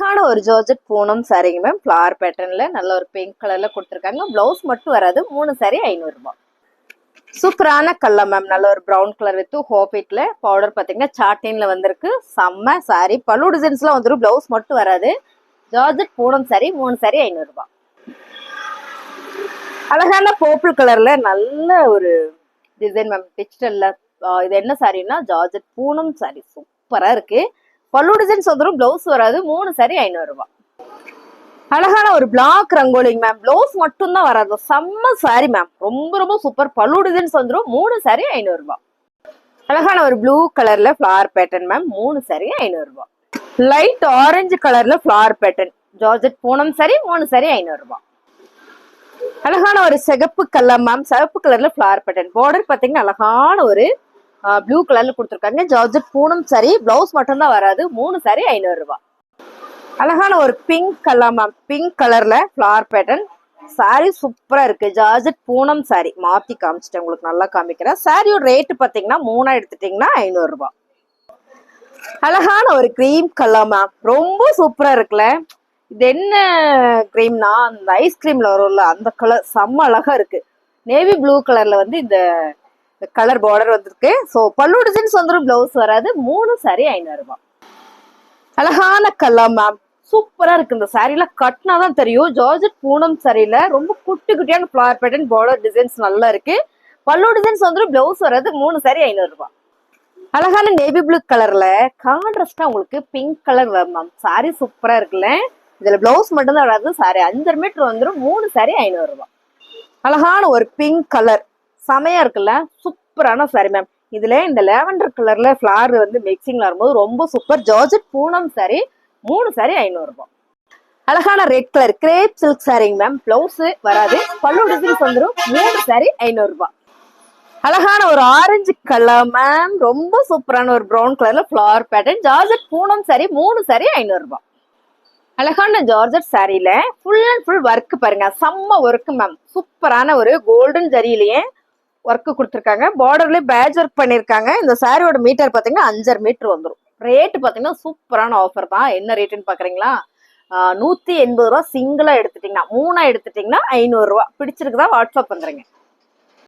அழகான ஒரு ஜார்ஜெட் பூனம் சாரிங்க மேம். ஃபிளவர் பேட்டர்ன்ல நல்ல ஒரு பிங்க் கலர்ல கொடுத்துருக்காங்க. பிளவுஸ் மட்டும் வராது. 3 சாரி 500 ரூபாய். சூப்பரான கலர் மேம். நல்ல ஒரு ப்ரௌன் கலர் வித் ஹோபிட்ல பவுடர் பாத்தீங்கன்னா சாட்டின்ல வந்திருக்கு. செம்ம சாரி. பல்லு டிசைன்ஸ்லாம் வந்துடும். பிளவுஸ் மட்டும் வராது. ஜார்ஜெட் பூனம் சாரி 3 சாரி 500 ரூபாய். அழகான பர்பிள் கலர்ல நல்ல ஒரு டிசைன் மேம். டிஜிட்டல்ல இது என்ன சாரின்னா ஜார்ஜெட் பூனம் சாரி. சூப்பரா இருக்கு. பல்லு டிசைன்ஸ் வந்துடும். பிளவுஸ் வராது. 3 சாரி 500 ரூபாய். அழகான ஒரு பிளாக் ரங்கோலிங் மேம். பிளவுஸ் மட்டும் தான் வராது. செம்ம சாரி மேம். ரொம்ப ரொம்ப சூப்பர். பல்லு டிசைன்ஸ் வந்துடும். 3 சாரி 500 ரூபாய். அழகான ஒரு ப்ளூ கலர்ல ஃபிளவர் பேட்டர்ன் மேம். 3 சாரி 500 ரூபாய். லைட் ஆரஞ்சு கலர்ல flower pattern georgette Poonam sari 3 sari 500 ரூபாய். அழகான ஒரு சிகப்பு கலர் மேம். சிகப்பு கலர்ல ஃபிளவர் பேட்டர்ன் பார்டர் பாத்தீங்கன்னா அழகான ஒரு ப்ளூ கலர்ல கொடுத்துருக்காங்க. Georgette Poonam sorry. பிளவுஸ் மட்டும் தான் வராது. 3 சாரி 500 ரூபாய். அழகான ஒரு பிங்க் கலர் மேம். பிங்க் கலர்ல ஃபிளவர் பேட்டர்ன் சாரி சூப்பரா இருக்கு. Georgette Poonam sorry. மாத்தி காமிச்சிட்டேன் உங்களுக்கு, நல்லா காமிக்கிறேன். சாரியோட ரேட்டு பாத்தீங்கன்னா 3 எடுத்துட்டீங்கன்னா 500 ரூபாய். அழகான ஒரு கிரீம் கலர் மேம். ரொம்ப சூப்பரா இருக்குல்ல. இது என்ன கிரீம்னா அந்த ஐஸ்கிரீம்ல வரும்ல அந்த கலர். செம்ம அழகா இருக்கு. நேவி ப்ளூ கலர்ல வந்து இந்த கலர் பார்டர் வந்திருக்கு. ஸோ பல்லு டிசைன்ஸ் வந்துடும். பிளவுஸ் வராது. 3 சாரி 500 ரூபாய். அழகான கலர் மேம். சூப்பரா இருக்கு. இந்த சாரில கட்டினாதான் தெரியும். ஜார்ஜெட் பூனம் சாரியில ரொம்ப குட்டி குட்டியான ஃபிளவர் பேட்டர்ன் பார்டர் டிசைன்ஸ் நல்லா இருக்கு. பல்லு டிசைன்ஸ் வந்துடும். பிளவுஸ் வராது. 3 சாரி 500 ரூபாய். அழகான நேவி ப்ளூ கலர்ல கான்ட்ராஸ்டா உங்களுக்கு பிங்க் கலர் வரும் மேம். சாரி சூப்பரா இருக்குல்ல. இதுல பிளவுஸ் மட்டும் தான் வராது. சாரி 5 மீட்டர் வந்துடும். 3 சாரி 500 ரூபாய். அழகான ஒரு பிங்க் கலர் செமையா இருக்குல்ல. சூப்பரான சாரி மேம். இதுல இந்த லேவண்டர் கலர்ல ஃபிளவர் வந்து மிக்சிங்ல வரும்போது ரொம்ப சூப்பர். ஜார்ஜெட் பூனம் சாரி 3 சாரி 500 ரூபாய். அழகான ரெட் கலர் கிரேப் சில்க் சாரிங்க மேம். பிளவுஸ் வராது. பல்லு டிசைன்ஸ் வந்துடும். 3 சாரி 500 ரூபாய். அழகான ஒரு ஆரஞ்சு கலர் மேம். ரொம்ப சூப்பரான ஒரு ப்ரௌன் கலர்ல flower pattern georgette Poonam sari 3 sari 500 ரூபாய். அழகான ஜார்ஜெட் சாரியில ஃபுல் அண்ட் ஃபுல் ஒர்க் பாருங்க. செம்ம ஒர்க் மேம். சூப்பரான ஒரு கோல்டன் ஜரியிலேயே ஒர்க் கொடுத்துருக்காங்க. பார்டர்லயே பேட்ச் ஒர்க் பண்ணிருக்காங்க. இந்த சாரியோட மீட்டர் பாத்தீங்கன்னா 5.5 மீட்டர் வந்துடும். ரேட்டு பாத்தீங்கன்னா சூப்பரான ஆஃபர் தான். என்ன ரேட்டுன்னு பாக்குறீங்களா? 180 ரூபா சிங்கிளா எடுத்துட்டீங்கன்னா, 3 எடுத்துட்டீங்கன்னா 500 ரூபா. பிடிச்சிருக்குதா? வாட்ஸ்அப் பண்றேங்க.